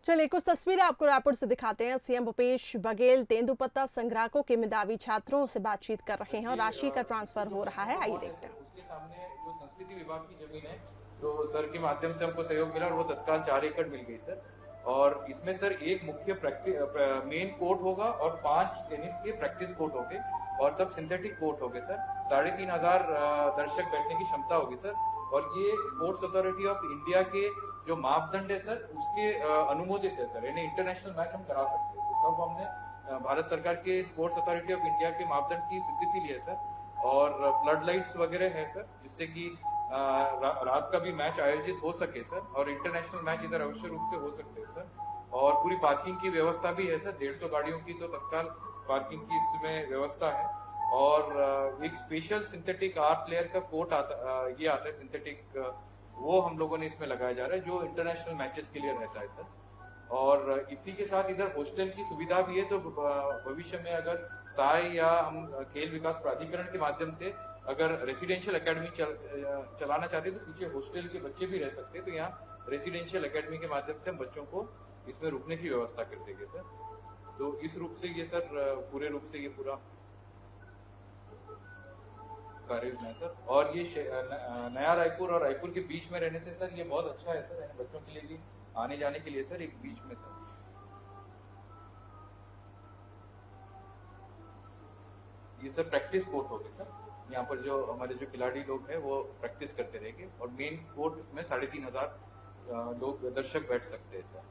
चलिए कुछ तस्वीरें आपको रायपुर से दिखाते हैं। सीएम भूपेश बघेल तेंदुपत्ता संग्राहकों के मेधावी छात्रों से बातचीत कर रहे हैं और राशि का ट्रांसफर हो रहा है। आइए देखते हैं। उसके सामने जो संस्कृति विभाग की जमीन है, तो सर के माध्यम से हमको सहयोग मिला और वो तत्काल 4 एकड़ मिल गई सर। और इसमें सर एक मुख्य मेन कोर्ट होगा और 5 टेनिस के प्रैक्टिस कोर्ट होंगे और सब सिंथेटिक कोर्ट होंगे सर। 3,500 दर्शक बैठने की क्षमता होगी सर। और ये स्पोर्ट्स अथॉरिटी ऑफ इंडिया के जो मापदंड है सर, उसके अनुमोदित है सर, यानी इंटरनेशनल मैच हम करा सकते हैं। तो सब हमने भारत सरकार के स्पोर्ट्स अथॉरिटी ऑफ इंडिया के मापदंड की स्वीकृति ली है सर। और फ्लड लाइट्स वगैरह है सर, जिससे कि रात का भी मैच आयोजित हो सके सर, और इंटरनेशनल मैच इधर अवश्य रूप से हो सकते हैं सर। और पूरी पार्किंग की व्यवस्था भी है सर, 150 गाड़ियों की तो तत्काल पार्किंग की इसमें व्यवस्था है। और एक स्पेशल सिंथेटिक आर्ट प्लेयर का कोर्ट ये आता है सिंथेटिक, वो हम लोगों ने इसमें लगाया जा रहा है, जो इंटरनेशनल मैचेस के लिए रहता है सर। और इसी के साथ इधर हॉस्टल की सुविधा भी है, तो भविष्य में अगर साय या हम खेल विकास प्राधिकरण के माध्यम से अगर रेसिडेंशियल एकेडमी चलाना चाहते हैं, तो पीछे हॉस्टल के बच्चे भी रह सकते हैं। तो यहाँ रेसिडेंशियल एकेडमी के माध्यम से हम बच्चों को इसमें रुकने की व्यवस्था कर देंगे सर। तो इस रूप से ये सर पूरे रूप से ये पूरा कार्य है सर। और ये नया रायपुर और रायपुर के बीच में रहने से सर ये बहुत अच्छा है सर, बच्चों के लिए भी आने जाने के लिए सर, एक बीच में सर। ये सर प्रैक्टिस कोर्ट हो गए सर, यहाँ पर जो हमारे जो खिलाड़ी लोग हैं वो प्रैक्टिस करते रहेंगे। और मेन कोर्ट में 3,500 लोग दर्शक बैठ सकते हैं सर।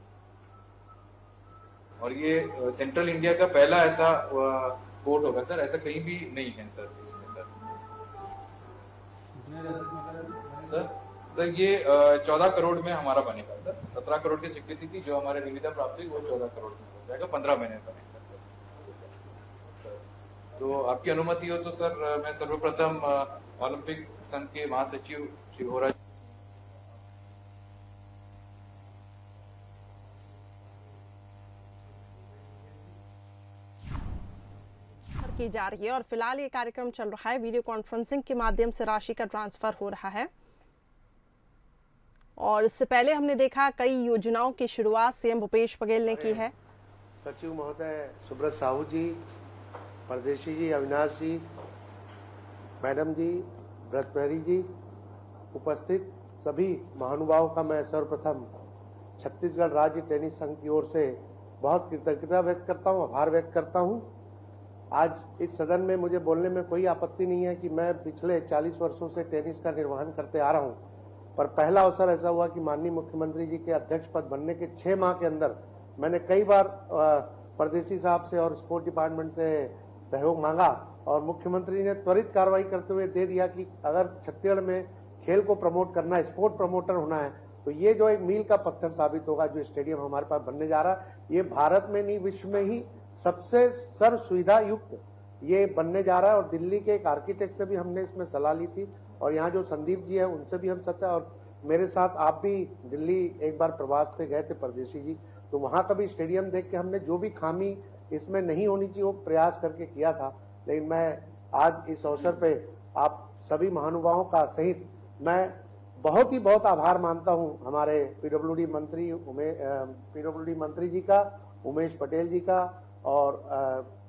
और ये सेंट्रल इंडिया का पहला ऐसा कोर्ट होगा सर, ऐसा कहीं भी नहीं है सर इसमें सर। सर ये 14 करोड़ में हमारा बनेगा सर। 17 करोड़ की स्वीकृति थी, जो हमारे निविदा प्राप्त हुई वो 14 करोड़ में हो जाएगा, 15 महीने बनेगा सर। तो आपकी अनुमति हो तो सर मैं सर्वप्रथम ओलंपिक संघ के महासचिव श्री होरा की जा रही है और फिलहाल ये कार्यक्रम चल रहा है। वीडियो कॉन्फ्रेंसिंग के माध्यम से राशि का ट्रांसफर हो रहा है और इससे पहले हमने देखा कई योजनाओं की शुरुआत सीएम भूपेश बघेल ने की है। सचिव महोदय सुब्रत साहू जी, परदेशी जी, अविनाश जी, मैडम जी, ब्रजप्रहरी जी, उपस्थित सभी महानुभावों का मैं सर्वप्रथम छत्तीसगढ़ राज्य टेनिस संघ की ओर से बहुत कृतज्ञता व्यक्त करता हूं, आभार व्यक्त करता हूं। आज इस सदन में मुझे बोलने में कोई आपत्ति नहीं है कि मैं पिछले 40 वर्षों से टेनिस का निर्वहन करते आ रहा हूं, पर पहला अवसर ऐसा हुआ कि माननीय मुख्यमंत्री जी के अध्यक्ष पद बनने के 6 माह के अंदर मैंने कई बार परदेशी साहब से और स्पोर्ट डिपार्टमेंट से सहयोग मांगा और मुख्यमंत्री ने त्वरित कार्रवाई करते हुए दे दिया कि अगर छत्तीसगढ़ में खेल को प्रमोट करना है, स्पोर्ट प्रमोटर होना है, तो ये जो एक मील का पत्थर साबित होगा, जो स्टेडियम हमारे पास बनने जा रहा है, ये भारत में नहीं विश्व में ही सबसे सर्व सुविधा युक्त ये बनने जा रहा है। और दिल्ली के एक आर्किटेक्ट से भी हमने इसमें सलाह ली थी और यहाँ जो संदीप जी है उनसे भी हम सत्या, और मेरे साथ आप भी दिल्ली एक बार प्रवास पे गए थे परदेशी जी, तो वहां का भी स्टेडियम देख के हमने जो भी खामी इसमें नहीं होनी चाहिए वो प्रयास करके किया था। लेकिन मैं आज इस अवसर पे आप सभी महानुभावों का सहित मैं बहुत आभार मानता हूं हमारे पीडब्ल्यूडी मंत्री जी का, उमेश पटेल जी का, और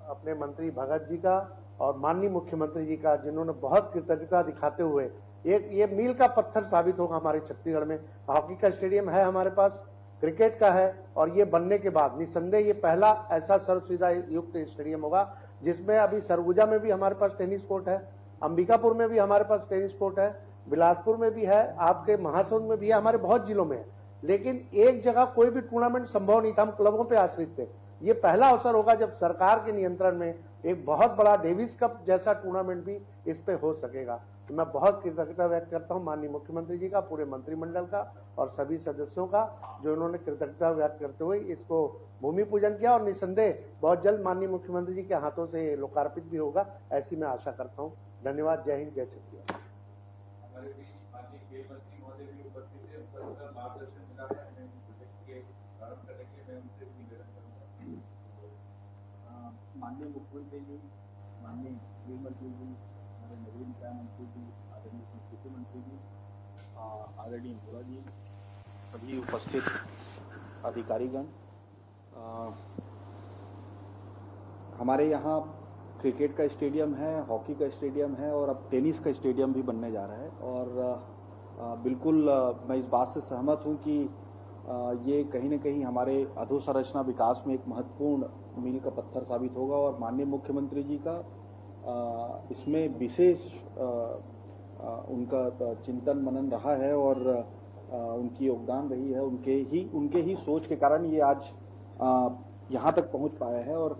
अपने मंत्री भगत जी का और माननीय मुख्यमंत्री जी का, जिन्होंने बहुत कृतज्ञता दिखाते हुए ये मील का पत्थर साबित होगा हमारे छत्तीसगढ़ में। हॉकी का स्टेडियम है हमारे पास, क्रिकेट का है, और ये बनने के बाद निसंदेह ये पहला ऐसा सर्व सुविधा युक्त स्टेडियम होगा जिसमें अभी सरगुजा में भी हमारे पास टेनिस कोर्ट है, अंबिकापुर में भी हमारे पास टेनिस कोर्ट है, बिलासपुर में भी है, आपके महासमुंद में भी है, हमारे बहुत जिलों में है। लेकिन एक जगह कोई भी टूर्नामेंट संभव नहीं था, हम क्लबों पे आश्रित थे। ये पहला अवसर होगा जब सरकार के नियंत्रण में एक बहुत बड़ा डेविस कप जैसा टूर्नामेंट भी इस पे हो सकेगा। तो मैं बहुत कृतज्ञता व्यक्त करता हूं माननीय मुख्यमंत्री जी का, पूरे मंत्रिमंडल का और सभी सदस्यों का, जो इन्होंने कृतज्ञता व्यक्त करते हुए इसको भूमि पूजन किया। और निसंदेह बहुत जल्द माननीय मुख्यमंत्री जी के हाथों से लोकार्पित भी होगा, ऐसी मैं आशा करता हूँ। धन्यवाद। जय हिंद, जय छत्तीसगढ़। हमारे बीच माननीय खेल मंत्री महोदय भी उपस्थित है, उनका मार्गदर्शन मिला है हमें प्रोजेक्ट के प्रारंभ करने के लिए। मैं उनसे भी निवेदन करूंगा। माननीय मुख्यमंत्री जी, माननीय खेल मंत्री जी, हमारे नगरीय निकाय मंत्री जी, आदरणीय संस्कृति मंत्री जी, आदरणीय होरा जी, सभी उपस्थित अधिकारीगण, हमारे यहाँ क्रिकेट का स्टेडियम है, हॉकी का स्टेडियम है और अब टेनिस का स्टेडियम भी बनने जा रहा है। और बिल्कुल मैं इस बात से सहमत हूँ कि ये कहीं न कहीं हमारे अधोसंरचना विकास में एक महत्वपूर्ण मील का पत्थर साबित होगा। और माननीय मुख्यमंत्री जी का इसमें विशेष उनका चिंतन मनन रहा है और उनकी योगदान रही है। उनके ही सोच के कारण ये आज यहाँ तक पहुँच पाया है। और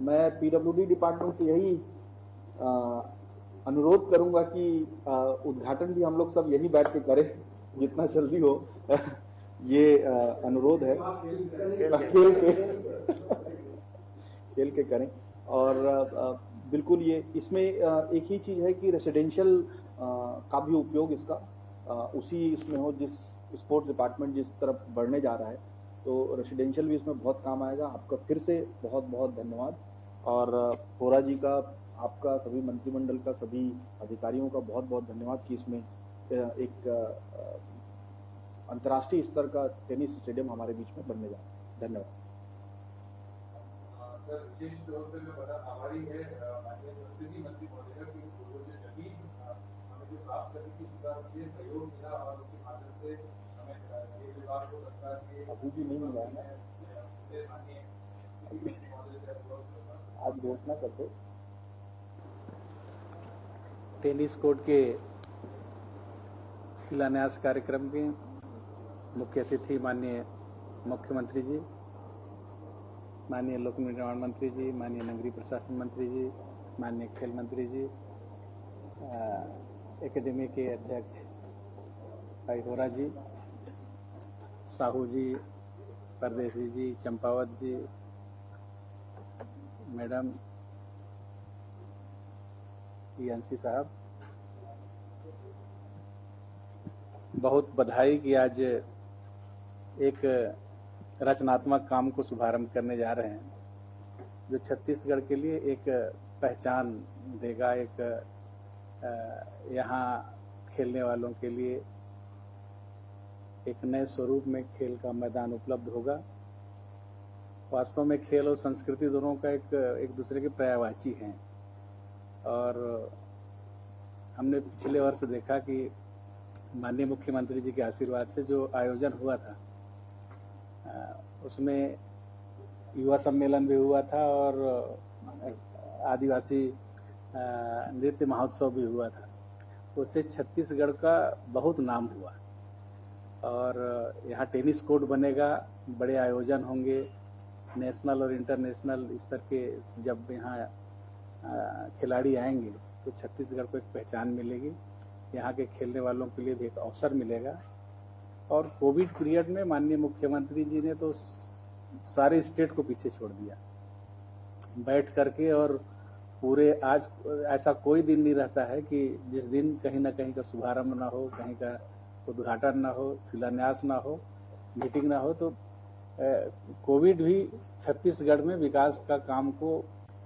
मैं पीडब्ल्यूडी डिपार्टमेंट से यही अनुरोध करूंगा कि उद्घाटन भी हम लोग सब यही बैठ के करें जितना जल्दी हो। ये अनुरोध है, खेल के करें। और बिल्कुल ये इसमें एक ही चीज है कि रेसिडेंशियल का भी उपयोग इसका उसी इसमें हो, जिस स्पोर्ट्स डिपार्टमेंट जिस तरफ बढ़ने जा रहा है, तो रेसिडेंशियल भी इसमें बहुत काम आएगा। आपका फिर से बहुत बहुत धन्यवाद। और होरा जी का, आपका, सभी मंत्रिमंडल का, सभी अधिकारियों का बहुत बहुत धन्यवाद कि इसमें एक अंतर्राष्ट्रीय स्तर का टेनिस स्टेडियम हमारे बीच में बनने जा रहा है। धन्यवाद। सर, विशेष तौर पे मैं बड़ा आभारी है माननीय संस्कृति मंत्री महोदय की पूर्व से जमीन हमें जो प्राप्त करने की मुझे सहयोग मिला और उसके माध्यम से हमें ये विभाग को सरकार के अभी भी नहीं मिला है, आज घोषणा करते। टेनिस कोर्ट के शिलान्यास कार्यक्रम के मुख्य अतिथि माननीय मुख्यमंत्री जी, माननीय लोक निर्माण मंत्री जी, माननीय नगरीय प्रशासन मंत्री जी, माननीय खेल मंत्री जी, एकेडमी के अध्यक्ष भाई होरा जी, साहू जी, परदेसी जी, चंपावत जी, मैडम यांसी साहब, बहुत बधाई कि आज एक रचनात्मक काम को शुभारंभ करने जा रहे हैं जो छत्तीसगढ़ के लिए एक पहचान देगा, एक यहाँ खेलने वालों के लिए एक नए स्वरूप में खेल का मैदान उपलब्ध होगा। वास्तव में खेल और संस्कृति दोनों का एक दूसरे के पर्यायवाची हैं। और हमने पिछले वर्ष देखा कि माननीय मुख्यमंत्री जी के आशीर्वाद से जो आयोजन हुआ था उसमें युवा सम्मेलन भी हुआ था और आदिवासी नृत्य महोत्सव भी हुआ था। उससे छत्तीसगढ़ का बहुत नाम हुआ। और यहाँ टेनिस कोर्ट बनेगा, बड़े आयोजन होंगे, नेशनल और इंटरनेशनल स्तर के जब यहाँ खिलाड़ी आएंगे तो छत्तीसगढ़ को एक पहचान मिलेगी, यहाँ के खेलने वालों के लिए भी एक अवसर मिलेगा। और कोविड पीरियड में माननीय मुख्यमंत्री जी ने तो सारे स्टेट को पीछे छोड़ दिया बैठ करके। और पूरे आज ऐसा कोई दिन नहीं रहता है कि जिस दिन कहीं ना कहीं का शुभारंभ ना हो, कहीं का उद्घाटन ना हो, शिलान्यास ना हो, मीटिंग ना हो। तो कोविड भी छत्तीसगढ़ में विकास का काम को